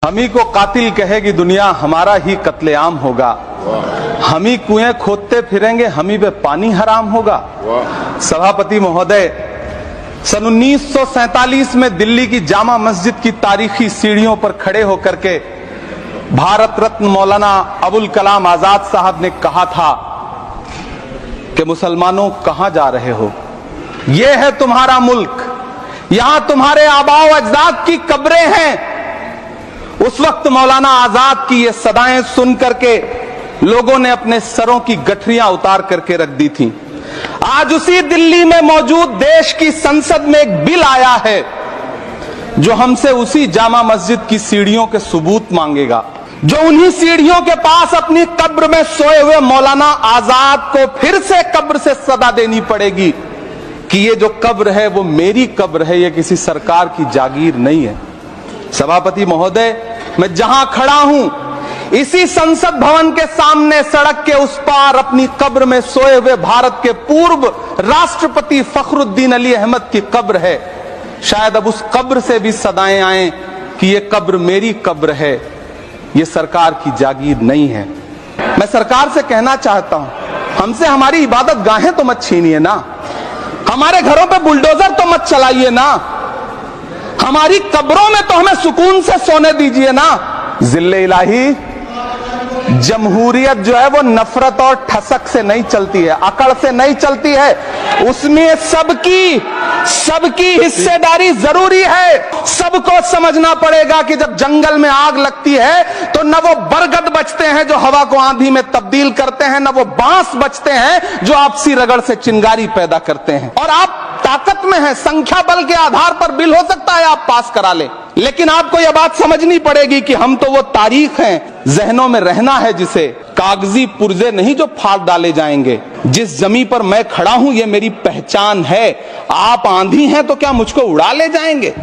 हम ही को कातिल कहेगी दुनिया, हमारा ही कत्लेआम होगा। हम ही कुएं खोदते फिरेंगे, हम ही पे पानी हराम होगा। सभापति महोदय, सन 1947 में दिल्ली की जामा मस्जिद की तारीखी सीढ़ियों पर खड़े होकर के भारत रत्न मौलाना अबुल कलाम आजाद साहब ने कहा था कि मुसलमानों कहां जा रहे हो, यह है तुम्हारा मुल्क, यहां तुम्हारे आबाओ अजदाद की कब्रें हैं। उस वक्त मौलाना आजाद की ये सदाएं सुन करके लोगों ने अपने सरों की गठरियां उतार करके रख दी थीं। आज उसी दिल्ली में मौजूद देश की संसद में एक बिल आया है जो हमसे उसी जामा मस्जिद की सीढ़ियों के सबूत मांगेगा, जो उन्हीं सीढ़ियों के पास अपनी कब्र में सोए हुए मौलाना आजाद को फिर से कब्र से सदा देनी पड़ेगी कि ये जो कब्र है वो मेरी कब्र है, ये किसी सरकार की जागीर नहीं है। सभापति महोदय, मैं जहां खड़ा हूं इसी संसद भवन के सामने सड़क के उस पार अपनी कब्र में सोए हुए भारत के पूर्व राष्ट्रपति फखरुद्दीन अली अहमद की कब्र है। शायद अब उस कब्र से भी सदाएं आए कि ये कब्र मेरी कब्र है, ये सरकार की जागीर नहीं है। मैं सरकार से कहना चाहता हूं, हमसे हमारी इबादत गाहें तो मत छीनिए ना, हमारे घरों पे बुलडोजर तो मत चलाइए ना, हमारी कब्रों में तो हमें सुकून से सोने दीजिए ना। जिल्ले इलाही, जमहूरियत जो है वो नफरत और ठसक से नहीं चलती है, अकड़ से नहीं चलती है, उसमें सबकी हिस्सेदारी जरूरी है। सबको समझना पड़ेगा कि जब जंगल में आग लगती है तो न वो बरगद बचते हैं जो हवा को आंधी में तब्दील करते हैं, न वो बांस बचते हैं जो आपसी रगड़ से चिंगारी पैदा करते हैं। और आप ताकत में हैं, संख्या बल के आधार पर बिल हो सकता है आप पास करा लें, लेकिन आपको यह बात समझनी पड़ेगी कि हम तो वो तारीख हैं, जहनों में रहना है जिसे, कागजी पुर्जे नहीं जो फाड़ डाले जाएंगे। जिस जमीन पर मैं खड़ा हूं ये मेरी पहचान है। आप आंधी हैं तो क्या मुझको उड़ा ले जाएंगे?